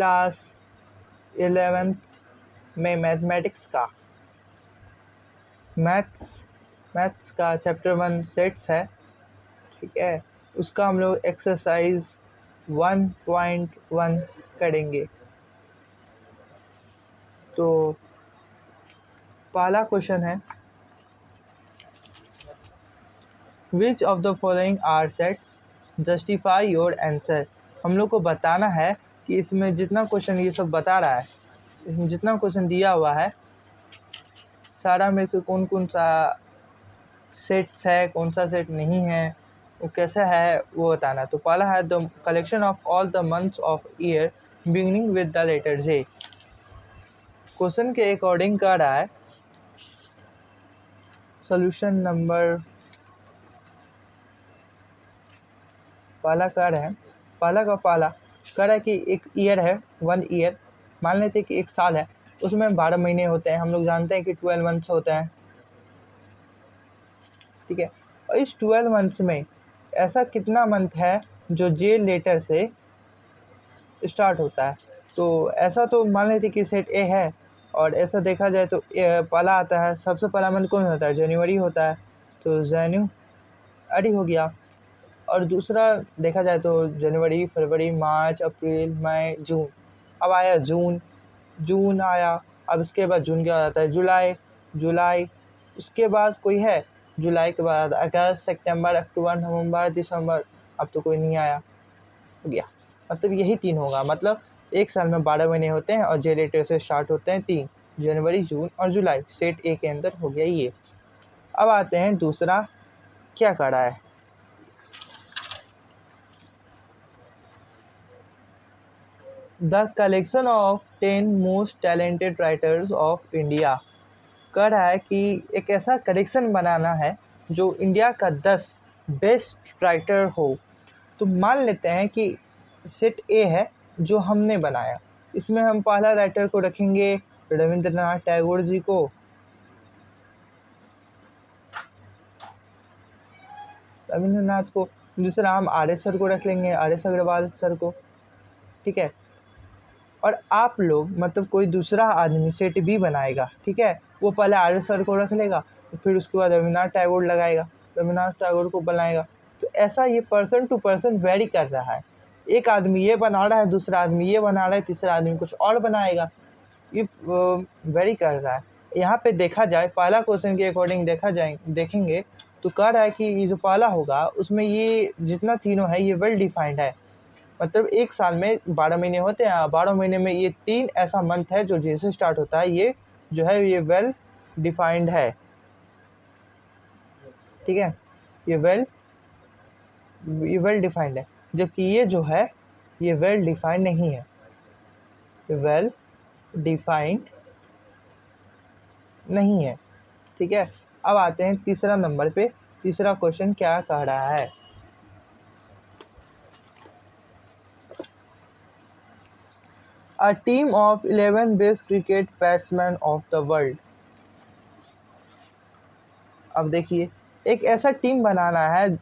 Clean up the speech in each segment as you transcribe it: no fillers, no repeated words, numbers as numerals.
Class 11th में mathematics का maths का चैप्टर 1 सेट्स है, ठीक है, उसका हम लोग एक्सरसाइज 1.1 करेंगे। तो पहला क्वेश्चन है, which of the following are sets, justify your answer. हम लोग को बताना है कि इसमें जितना क्वेश्चन ये सब बता रहा है, इसमें जितना क्वेश्चन दिया हुआ है सारा में से कौन कौन सा सेट्स है, कौन सा सेट नहीं है, वो कैसा है वो बताना। तो पहला है the collection of all the months of year beginning with the letter j. Question के अकॉर्डिंग कह रहा है, सोल्यूशन नंबर पहला कह रहा है, पहला कह रहा है कि एक ईयर है, 1 ईयर, मान लेते हैं कि एक साल है, उसमें 12 महीने होते हैं। हम लोग जानते हैं कि 12 मंथ्स होता है, ठीक है। और इस 12 मंथ्स में ऐसा कितना मंथ है जो जे लेटर से स्टार्ट होता है। तो ऐसा तो मान लेते हैं कि सेट ए है, और ऐसा देखा जाए तो पहला आता है, सबसे पहला मंथ कौन होता है, जनवरी होता है, तो जनवरी हो गया। और दूसरा देखा जाए तो जनवरी, फरवरी, मार्च, अप्रैल, मई, जून। अब आया जून आया। अब इसके बाद जून के बाद आता है जुलाई। उसके बाद कोई है, जुलाई के बाद अगस्त, सितंबर, अक्टूबर, नवंबर, दिसंबर। अब तो कोई नहीं आया, हो गया। मतलब यही 3 होगा। मतलब एक साल में 12 महीने होते हैं और जे लेटर से स्टार्ट होते हैं 3, जनवरी, जून और जुलाई। सेट ए के अंदर हो गया ये। अब आते हैं दूसरा, क्या कर रहा है, the collection of 10 most talented writers of India. कह रहा है कि एक ऐसा कलेक्शन बनाना है जो इंडिया का 10 बेस्ट राइटर हो। तो मान लेते हैं कि सेट ए है जो हमने बनाया, इसमें हम पहला राइटर को रखेंगे रविंद्रनाथ टैगोर जी को, दूसरा हम आर एस सर को रख लेंगे, आर एस अग्रवाल सर को, ठीक है। और आप लोग मतलब कोई दूसरा आदमी सेट बी बनाएगा, ठीक है, वो पहले आर एस सर को रख लेगा, फिर उसके बाद रविन्द्रनाथ टैगोर लगाएगा, रविन्द्रनाथ टैगोर को बनाएगा। तो ऐसा ये पर्सन टू पर्सन वेरी कर रहा है। एक आदमी ये बना रहा है, दूसरा आदमी ये बना रहा है, तीसरा आदमी कुछ और बनाएगा, ये वेरी कर रहा है। यहाँ पे देखा जाए, पहला क्वेश्चन के अकॉर्डिंग देखेंगे तो कह रहा है कि ये जो पहला होगा उसमें ये जितना तीनों है ये वेल डिफाइंड है। मतलब एक साल में 12 महीने होते हैं, 12 महीने में ये 3 ऐसा मंथ है जो जे से स्टार्ट होता है, ये जो है ये वेल डिफाइंड है, ठीक है, ये वेल डिफाइंड है। जबकि ये जो है ये वेल डिफाइंड नहीं है, वेल डिफाइंड नहीं है, ठीक है। अब आते हैं तीसरा नंबर पे। तीसरा क्वेश्चन क्या कह रहा है, A team of 11 best cricket batsmen of the world। अब देखिए, एक ऐसा टीम बनाना है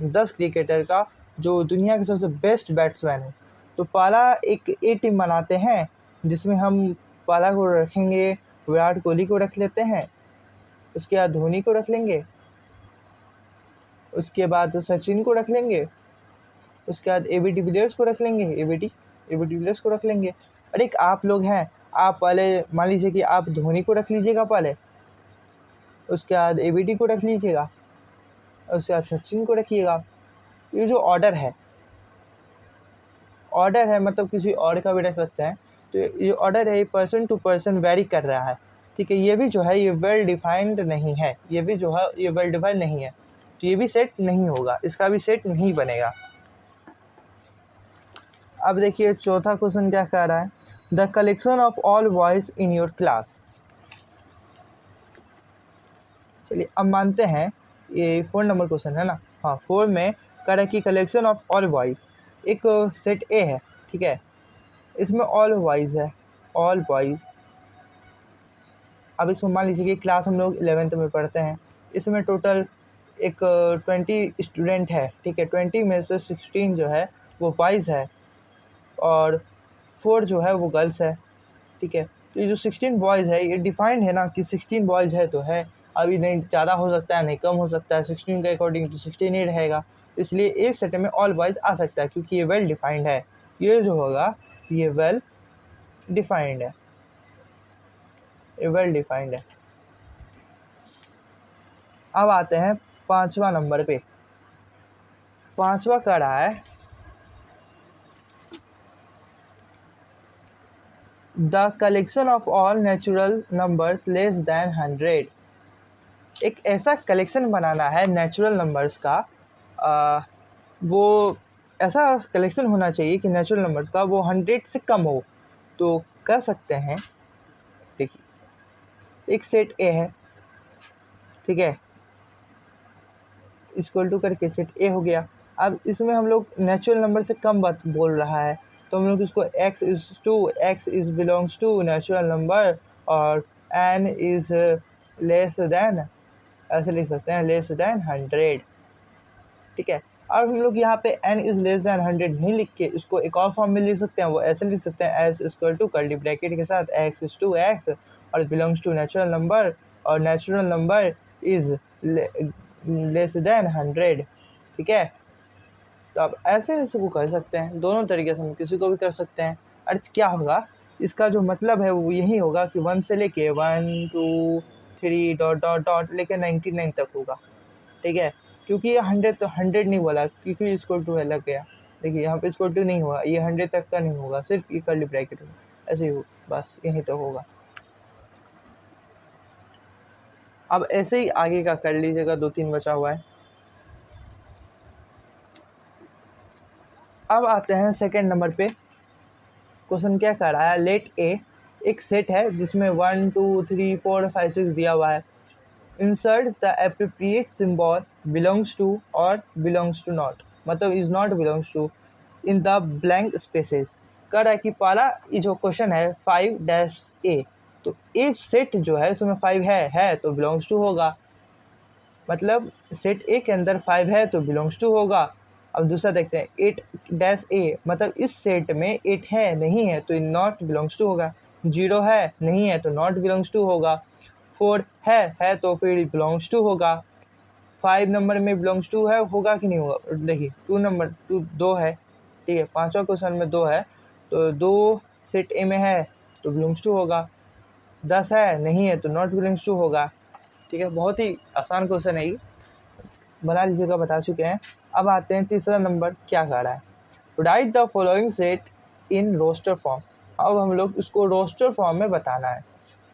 10 क्रिकेटर का जो दुनिया के सबसे बेस्ट बैट्समैन है। तो पहला एक ए टीम बनाते हैं जिसमें हम पहला को रखेंगे, विराट कोहली को रख लेते हैं, उसके बाद धोनी को रख लेंगे, उसके बाद सचिन को रख लेंगे, उसके बाद ए बी डिविलियर्स को रख लेंगे, ए बी डिविलियर्स को रख लेंगे। और एक आप लोग हैं, आप पहले मान लीजिए कि आप धोनी को रख लीजिएगा पहले, उसके बाद ए को रख लीजिएगा, उसके बाद सचिन को रखिएगा। ये जो ऑर्डर है मतलब किसी और का भी रख सकते हैं। तो ये ऑर्डर है, ये पर्सन टू पर्सन वेरी कर रहा है, ठीक है। ये भी जो है ये वेल डिफाइंड नहीं है, ये भी जो है ये वेल डिफाइंड नहीं है, तो ये भी सेट नहीं होगा, इसका भी सेट नहीं बनेगा। अब देखिए चौथा क्वेश्चन क्या कह रहा है, the collection of all boys in your class. चलिए अब मानते हैं ये 4 नंबर क्वेश्चन है ना, हाँ 4 में कह रहा है कि कलेक्शन ऑफ ऑल बॉयज़, एक सेट ए है, ठीक है, इसमें ऑल बॉयज़ है, ऑल बॉयज़। अब इसको मान लीजिए कि क्लास हम लोग 11th में पढ़ते हैं, इसमें टोटल एक 20 स्टूडेंट है, ठीक है, 20 में से 16 जो है वो बॉयज़ है और 4 जो है वो गर्ल्स है, ठीक है। तो ये जो 16 बॉयज़ है ये डिफाइंड है ना कि 16 बॉयज़ है तो है, अभी नहीं ज़्यादा हो सकता है नहीं कम हो सकता है, 16 के अकॉर्डिंग तो 16 ही रहेगा, इसलिए इस सेट में ऑल बॉयज़ आ सकता है क्योंकि ये वेल डिफाइंड है। ये जो होगा ये वेल डिफाइंड है, ये वेल डिफाइंड है। अब आते हैं 5वां नंबर पे। 5वां कह रहा है the collection of all natural numbers less than 100। एक ऐसा कलेक्शन बनाना है नेचुरल नंबर्स का, वो ऐसा कलेक्शन होना चाहिए कि नेचुरल नंबर्स का वो 100 से कम हो। तो कर सकते हैं, देखिए एक सेट ए है, ठीक है, इक्वल टू करके सेट ए हो गया। अब इसमें हम लोग नेचुरल नंबर से कम बात बोल रहा है तो हम लोग इसको x is belongs to natural number और n इज़ लेस देन, ऐसे लिख सकते हैं लेस देन 100, ठीक है। अब हम लोग यहाँ पे n इज़ लेस देन 100 नहीं लिख के इसको एक और फॉर्म में लिख सकते हैं, वो ऐसे लिख सकते हैं s equal to curly bracket के साथ x इज़ टू x और बिलोंग्स टू नेचुरल नंबर और natural number is less than 100, ठीक है। तो आप ऐसे इसको कर सकते हैं, दोनों तरीके से हम किसी को भी कर सकते हैं। अर्थ क्या होगा इसका, जो मतलब है वो यही होगा कि 1 से लेके 1 2 3 डॉट डॉट डॉट लेके 99 तक होगा, ठीक है। क्योंकि ये 100 तो 100 नहीं बोला क्योंकि इक्वल टू है लग गया, देखिए यहाँ पे इक्वल टू नहीं हुआ, ये 100 तक का नहीं होगा, सिर्फ ये कर्ली ब्रैकेट होगा, ऐसे ही हो बस यहीं तक होगा। अब ऐसे ही आगे का कर लीजिएगा, 2-3 बचा हुआ है। अब आते हैं सेकंड नंबर पे। क्वेश्चन क्या कर रहा है, लेट ए एक सेट है जिसमें 1 2 3 4 5 6 दिया हुआ है, insert the appropriate symbol belongs to और बिलोंग्स टू नॉट, मतलब is not belongs to in the blank spaces. कह रहा है कि पहला ये जो क्वेश्चन है 5-A, तो ए सेट जो है उसमें 5 है तो बिलोंग्स टू होगा, मतलब सेट ए के अंदर 5 है तो बिलोंग्स टू होगा। अब दूसरा देखते हैं 8-A, मतलब इस सेट में 8 है नहीं है तो नॉट बिलोंग्स टू होगा, 0 है नहीं है तो नॉट बिलोंग्स टू होगा, 4 है तो फिर बिलोंग्स टू होगा, 5 नंबर में बिलोंग्स टू है होगा कि नहीं होगा, देखिए 2 है, ठीक है, 5वां क्वेश्चन में 2 है तो 2 सेट ए में है तो बिलोंग्स टू होगा, 10 है नहीं है तो नॉट बिलोंग्स टू होगा, ठीक है। बहुत ही आसान क्वेश्चन है ये, बना लीजिएगा, बता चुके हैं। अब आते हैं तीसरा नंबर क्या कह रहा है, write the following set in roster form. अब हम लोग इसको रोस्टर फॉर्म में बताना है।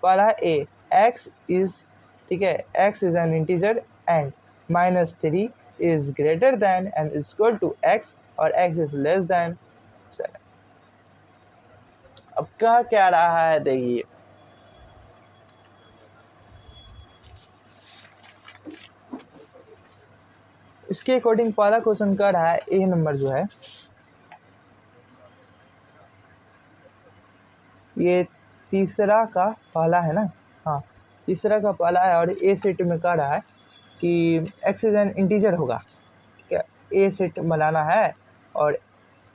पहला ए एक्स इज, ठीक है, x is an integer and -3 is greater than and is equal to x और एक्स इज लेस दैन 7। अब क्या रहा है देखिए, इसके अकॉर्डिंग पहला क्वेश्चन कर रहा है ए नंबर जो है ये तीसरा का पहला है ना, हाँ तीसरा का पहला है और ए सेट में कह रहा है कि एक्स इज एन इंटीजर होगा, ठीक है। ए सेट बनाना है और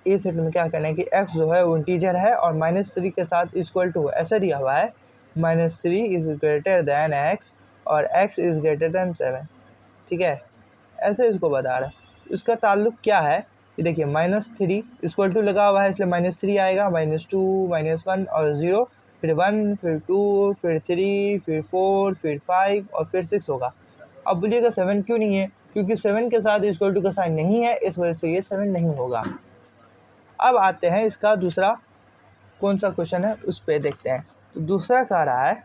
ए सेट में क्या करना है कि एक्स जो है वो इंटीजर है और -3 के साथ इक्वल टू ऐसा दिया हुआ है, -3 इज ग्रेटर दैन एक्स और एक्स इज ग्रेटर दैन 7, ठीक है, ऐसे इसको बता रहा है। इसका ताल्लुक क्या है कि देखिए -3 इक्वल टू लगा हुआ है इसलिए -3 आएगा, -2 -1 और 0, फिर 1 फिर 2 फिर 3 फिर 4 फिर 5 और फिर 6 होगा। अब बोलिएगा 7 क्यों नहीं है, क्योंकि 7 के साथ इक्वल टू का साइन नहीं है, इस वजह से ये 7 नहीं होगा। अब आते हैं इसका दूसरा कौन सा क्वेश्चन है उस पर देखते हैं। तो दूसरा कह रहा है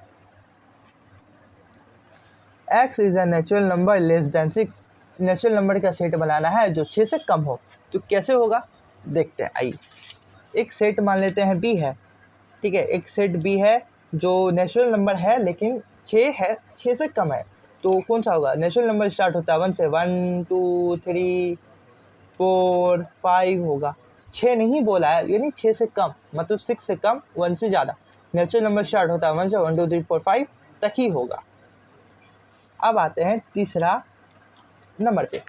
x is a natural number less than 6, natural number का सेट बनाना है जो 6 से कम हो। तो कैसे होगा देखते हैं, आइए। एक सेट मान लेते हैं बी है, ठीक है, एक सेट बी है जो नेचुरल नंबर है लेकिन 6 है, 6 से कम है, तो कौन सा होगा, नेचुरल नंबर स्टार्ट होता है 1 से, 1 2 3 4 5 होगा, 6 नहीं बोला है यानी 6 से कम, मतलब 6 से कम 1 से ज़्यादा, नेचुरल नंबर स्टार्ट होता है 1 से, 1 2 3 4 5 तक ही होगा। अब आते हैं तीसरा नंबर पे।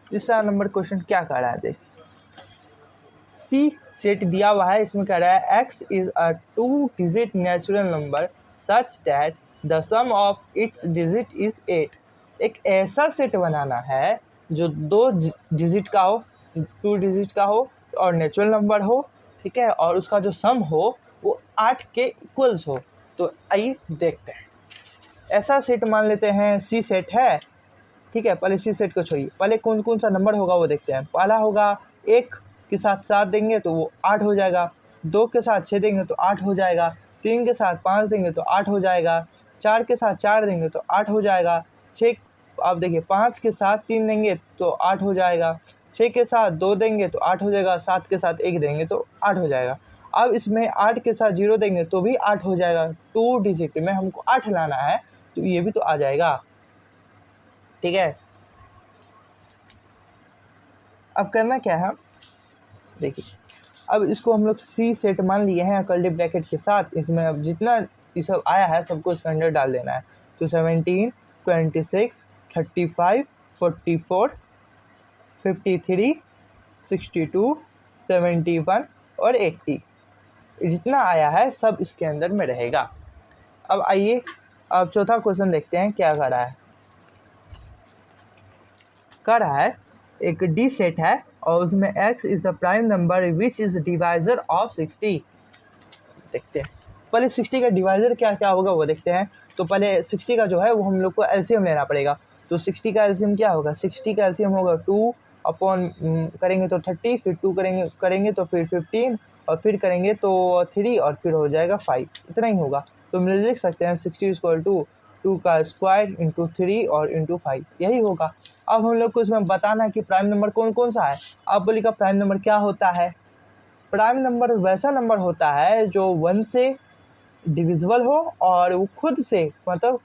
तीसरा नंबर क्वेश्चन क्या कह रहा है देखिए, सी सेट दिया हुआ है, इसमें कह रहा है x is a 2 digit natural number such that the sum of its digit is 8। एक ऐसा सेट बनाना है जो 2 डिजिट का हो, 2 डिजिट का हो और नेचुरल नंबर हो, ठीक है, और उसका जो सम हो वो 8 के इक्वल्स हो। तो आइए देखते हैं। ऐसा सेट मान लेते हैं सी सेट है, ठीक है। पहले सी सेट को छोड़िए, पहले कौन कौन सा नंबर होगा वो देखते हैं। पहला होगा 1 के साथ 7 देंगे तो वो 8 हो जाएगा, 2 के साथ 6 देंगे तो 8 हो जाएगा, 3 के साथ 5 देंगे तो 8 हो जाएगा, 4 के साथ 4 देंगे तो 8 हो जाएगा, 6 आप देखिए 5 के साथ 3 देंगे तो 8 हो जाएगा, 6 के साथ 2 देंगे तो 8 हो जाएगा, 7 के साथ 1 देंगे तो 8 हो जाएगा। अब इसमें 8 के साथ 0 देंगे तो भी 8 हो जाएगा। 2 डिजिट में हमको 8 लाना है तो ये भी तो आ जाएगा, ठीक है। अब करना क्या है, देखिए अब इसको हम लोग सी सेट मान लिए हैं कर्ली ब्रैकेट के साथ। इसमें अब जितना ये सब आया है सबको इसके अंदर डाल देना है। तो 17, 26, 35, 44, 53, 62, 71 और 80 जितना आया है सब इसके अंदर में रहेगा। अब आइए अब चौथा क्वेश्चन देखते हैं क्या कर रहा है। कर रहा है एक डी सेट है और उसमें x is the prime number which is divisor of 60। देखते हैं पहले 60 का डिवाइजर क्या क्या होगा वो देखते हैं। तो पहले 60 का जो है वो हम लोग को एलसीएम लेना पड़ेगा। तो 60 का एलसीएम क्या होगा, 60 का एलसीएम होगा 2 अपॉन करेंगे तो 30, फिर 2 करेंगे तो फिर 15 और फिर करेंगे तो 3 और फिर हो जाएगा 5, इतना ही होगा। तो हम लिख सकते हैं 60 = 2 का स्क्वायर इंटू 3 और इंटू 5, यही होगा। अब हम लोग को इसमें बताना है कि प्राइम नंबर कौन कौन सा है। आप बोलिएगा प्राइम नंबर क्या होता है। प्राइम नंबर वैसा नंबर होता है जो 1 से डिविजिबल हो और वो खुद से, मतलब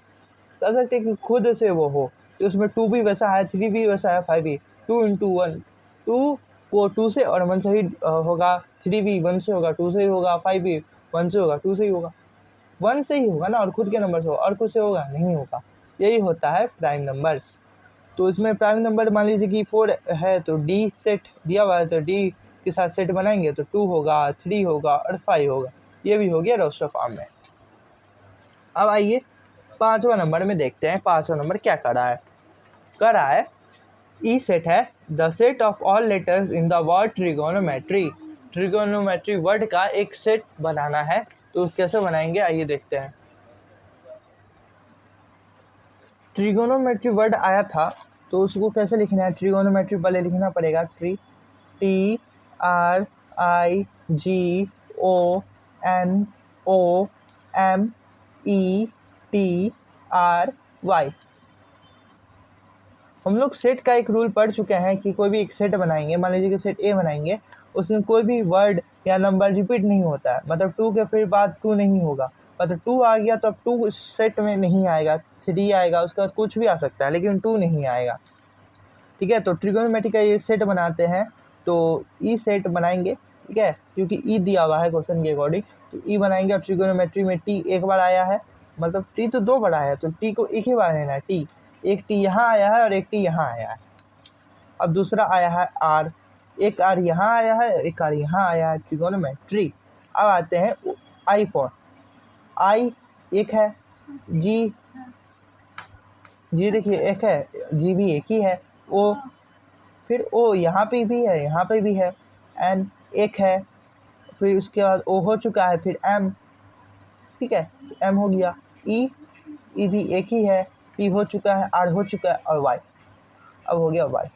कह सकते हैं कि खुद से वो हो। तो उसमें 2 भी वैसा है, 3 भी वैसा है, 5 भी। 2 × 1, 2 को 2 से और 1 से ही होगा, 3 भी 1 से होगा, 2 से ही होगा, 5 भी 1 से होगा, 2 से ही होगा, 1 से ही होगा ना, और खुद के नंबर से हो और कुछ से होगा नहीं होगा। यही होता है प्राइम नंबर। तो इसमें प्राइम नंबर मान लीजिए कि 4 है तो डी सेट दिया हुआ है, तो डी के साथ सेट बनाएंगे तो 2 होगा, 3 होगा और 5 होगा। ये भी हो गया रोस्टर फॉर्म में। अब आइए 5वां नंबर में देखते हैं 5वां नंबर क्या कर रहा है। ई सेट है the set of all letters in the word trigonometry. Trigonometry word का एक सेट बनाना है, तो कैसे बनाएंगे आइए देखते हैं। ट्रिगोनोमेट्री वर्ड आया था तो उसको कैसे लिखना है। ट्रिगोनोमेट्री पहले लिखना पड़ेगा TRIGONOMETRY, हम लोग सेट का एक रूल पढ़ चुके हैं कि कोई भी एक सेट बनाएंगे, मान लीजिए कि सेट ए बनाएंगे, उसमें कोई भी वर्ड या नंबर रिपीट नहीं होता है। मतलब 2 के फिर बाद 2 नहीं होगा, मतलब 2 आ गया तो अब 2 इस सेट में नहीं आएगा, 3 आएगा, उसके बाद कुछ भी आ सकता है लेकिन 2 नहीं आएगा, ठीक है। तो ट्रिगोनोमेट्री का ये सेट बनाते हैं, तो ई सेट बनाएंगे, ठीक है, क्योंकि ई दिया हुआ है क्वेश्चन के अकॉर्डिंग। तो ई बनाएंगे और ट्रिगोनोमेट्री में टी एक बार आया है, मतलब टी तो 2 बार आया है तो टी को एक ही बार लेना है। टी एक टी यहाँ आया है और एक टी यहाँ आया है। अब दूसरा आया है आर, एक आर यहाँ आया है, एक आर यहाँ आया है, ट्रिगोनोमेट्री। अब आते हैं आई फॉर, आई एक है, जी देखिए एक है, जी भी एक ही है, ओ फिर ओ यहाँ पे भी है, यहाँ पे भी है, एन एक है, फिर उसके बाद ओ हो चुका है, फिर एम, ठीक है, एम हो गया, ई भी एक ही है, पी हो चुका है, आर हो चुका है और वाई, अब हो गया वाई।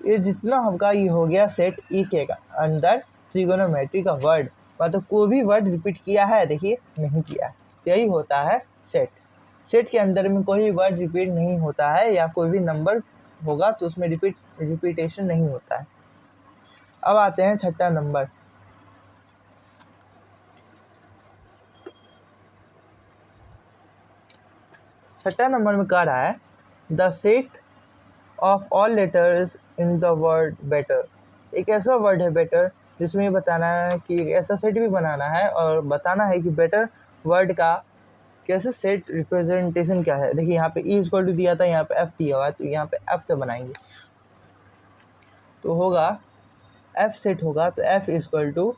ये जितना होगा ये हो गया सेट ई के अंदर ट्रिगोनोमेट्री का वर्ड। मतलब कोई भी वर्ड रिपीट किया है, देखिए नहीं किया है, यही होता है सेट। सेट के अंदर में कोई भी वर्ड रिपीट नहीं होता है, या कोई भी नंबर होगा तो उसमें रिपीटेशन नहीं होता है। अब आते हैं 6ठा नंबर। छठा नंबर में कह रहा है the set of all letters in the word better. एक ऐसा वर्ड है बेटर जिसमें बताना है कि ऐसा सेट भी बनाना है और बताना है कि बेटर वर्ड का कैसे सेट रिप्रेजेंटेशन क्या है। देखिए यहाँ पे ई इक्वल टू दिया था, यहाँ पे एफ दिया हुआ है, तो यहाँ पे एफ से बनाएंगे तो होगा एफ सेट होगा तो एफ इक्वल टू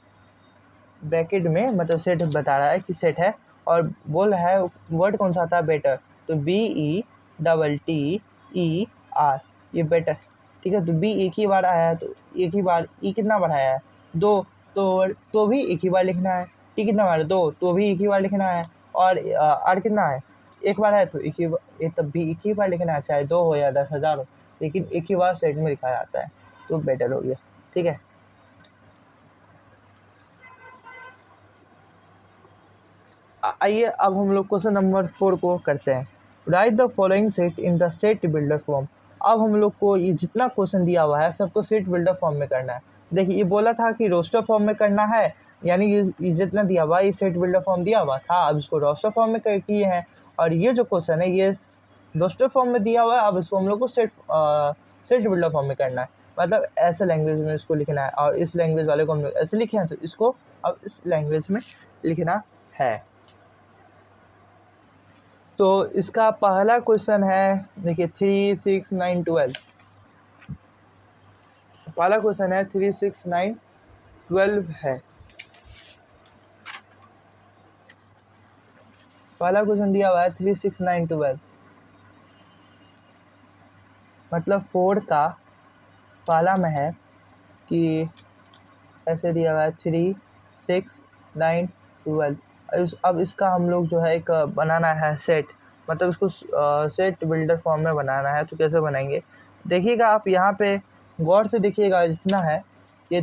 ब्रैकेट में मतलब सेट बता रहा है कि सेट है, और बोल रहा है वर्ड कौन सा आता है, बेटर, तो BETTER, ये बेटर, ठीक है। तो बी एक ही बार आया है तो एक ही बार, ई कितना बार आया है, 2, तो भी एक ही बार लिखना है, टी कितना बार, 2, तो भी एक ही बार लिखना है, और आर कितना है, एक बार है तो एक ही बार, तब भी एक ही बार लिखना है, चाहे 2 हो या 10,000 हो, लेकिन एक ही बार सेट में लिखा जाता है, तो बेटर हो गया, ठीक है। आइए अब हम लोग क्वेश्चन नंबर 4 को करते हैं। Right the following set in the set builder form. अब हम लोग को ये जितना क्वेश्चन दिया हुआ है सबको सेट बिल्डर फॉर्म में करना है। देखिए ये बोला था कि रोस्टर फॉर्म में करना है, यानी ये जितना दिया हुआ है ये सेट बिल्डर फॉर्म दिया हुआ था, अब इसको रोस्टर फॉर्म में किए हैं, और ये जो क्वेश्चन है ये रोस्टर फॉर्म में दिया हुआ है, अब इसको हम लोग को सेट बिल्डर फॉर्म में करना है, मतलब ऐसे लैंग्वेज में इसको लिखना है, और इस लैंग्वेज वाले को हम लोग ऐसे लिखे हैं तो इसको अब इस लैंग्वेज में लिखना है। तो इसका पहला क्वेश्चन है, देखिए 3, 6, 9, 12। पहला क्वेश्चन है 3, 6, 9, 12 है। पहला क्वेश्चन दिया हुआ है 3, 6, 9, 12, मतलब 4 का पहला में है कि ऐसे दिया हुआ है 3, 6, 9, 12। अब इसका हम लोग जो है एक बनाना है सेट, मतलब इसको सेट बिल्डर फॉर्म में बनाना है, तो कैसे बनाएंगे देखिएगा आप यहाँ पे गौर से देखिएगा, जितना है ये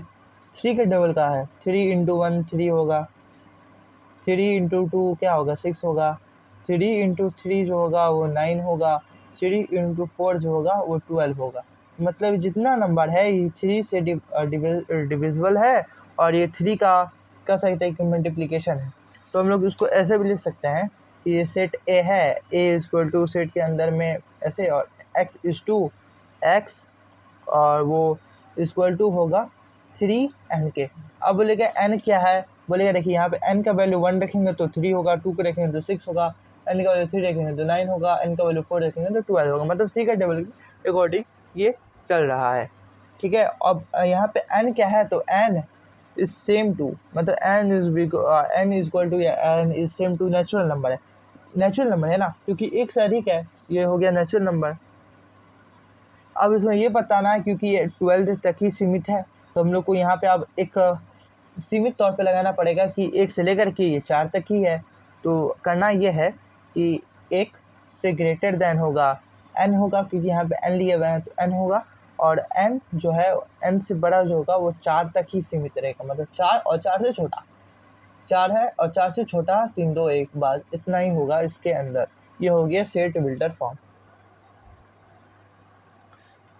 3 के डबल का है, 3 इंटू 1 3 होगा, 3 इंटू 2 क्या होगा 6 होगा, 3 इंटू 3 जो होगा वो 9 होगा, 3 इंटू 4 जो होगा वो 12 होगा। मतलब जितना नंबर है ये 3 से डिविजिबल है, और ये 3 का कह सकते हैं कि मल्टीप्लिकेशन है, तो हम लोग इसको ऐसे भी लिख सकते हैं कि ये सेट ए है, ए इक्वल टू सेट के अंदर में ऐसे, और एक्स इज टू एक्स, और वो इक्वल टू होगा 3n के। अब बोलेगा n क्या है, बोलेगा देखिए यहाँ पे n का वैल्यू 1 रखेंगे तो 3 होगा, 2 को रखेंगे तो 6 होगा, n का वैल्यू 3 रखेंगे तो 9 होगा, n का वैल्यू 4 रखेंगे तो 12 होगा, मतलब सी का टेबल के अकॉर्डिंग ये चल रहा है, ठीक है। अब यहाँ पे n क्या है, तो n इज सेम टू, मतलब n इज इक्वल टू या n is same to natural number है, नेचुरल नंबर है ना, क्योंकि एक से अधिक है, ये हो गया नेचुरल नंबर। अब इसमें ये बताना है क्योंकि ये 12 तक ही सीमित है, तो हम लोग को यहाँ पे अब एक सीमित तौर पे लगाना पड़ेगा कि 1 से लेकर के ये 4 तक ही है। तो करना ये है कि 1 से ग्रेटर देन होगा n होगा, क्योंकि यहाँ पे n लिए हुए हैं तो n होगा, और n जो है n से बड़ा जो होगा वो 4 तक ही सीमित रहेगा, मतलब 4 और 4 से छोटा, 4 है और 4 से छोटा 3, 2, 1 बार इतना ही होगा इसके अंदर। ये हो गया सेट बिल्डर फॉर्म।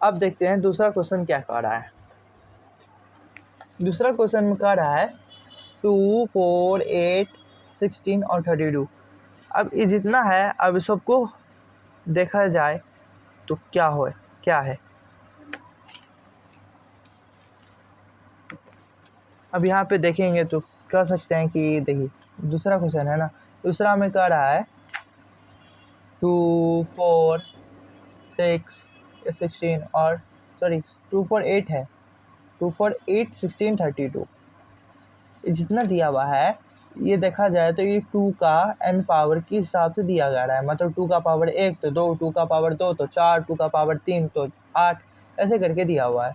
अब देखते हैं दूसरा क्वेश्चन क्या कह रहा है। दूसरा क्वेश्चन में कह रहा है 2, 4, 8, 16 और 32। अब ये जितना है अब सबको देखा जाए तो क्या है। अब यहाँ पे देखेंगे तो कह सकते हैं कि देखिए दूसरा क्वेश्चन है ना, दूसरा में कह रहा है 2, 4, 6, 16 और 2, 4, 8 है, 2, 4, 8, 16, 32 जितना दिया हुआ है, ये देखा जाए तो ये 2 का n पावर के हिसाब से दिया जा रहा है, मतलब 2 का पावर 1 तो 2, 2 का पावर 2 तो 4, 2 का पावर 3 तो 8, ऐसे करके दिया हुआ है।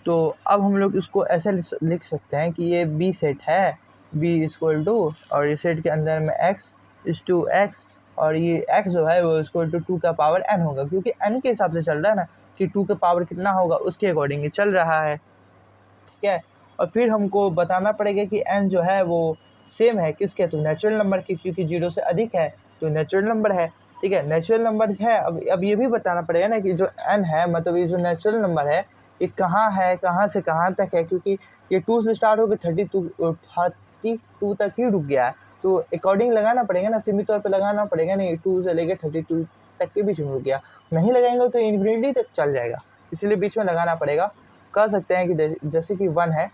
तो अब हम लोग इसको ऐसे लिख सकते हैं कि ये b सेट है, b इक्वल टू, और ये सेट के अंदर में x इज टू x, और ये x जो है वो इक्वल टू 2 का पावर n होगा, क्योंकि n के हिसाब से चल रहा है ना कि 2 का पावर कितना होगा उसके अकॉर्डिंग चल रहा है, ठीक है। और फिर हमको बताना पड़ेगा कि n जो है वो सेम है किसके, तो नेचुरल नंबर की, क्योंकि 0 से अधिक है तो नेचुरल नंबर है, ठीक है, नेचुरल नंबर है। अब ये भी बताना पड़ेगा ना कि जो n है, मतलब ये जो नेचुरल नंबर है ये कहाँ है, कहाँ से कहाँ तक है, क्योंकि ये 2 से स्टार्ट होकर 32 तक ही रुक गया है, तो अकॉर्डिंग लगाना पड़ेगा ना, सीमित तौर पे लगाना पड़ेगा नहीं, 2 से लेकर 32 तक के बीच में रुक गया, नहीं लगाएंगे तो इन्फिनिटी तक चल जाएगा, इसलिए बीच में लगाना पड़ेगा। कह सकते हैं कि जैसे कि 1 है,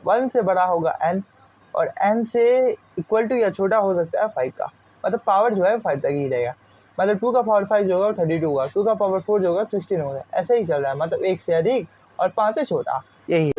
1 से बड़ा होगा n, और n से इक्वल टू या छोटा हो सकता है 5 का, मतलब पावर जो है 5 तक ही रहेगा, मतलब 2 का पावर 5 जो होगा 32 होगा, 2 का पावर 4 जो होगा 16 होगा, ऐसे ही चल रहा है, मतलब 1 से अधिक और 5 से छोटा, यही।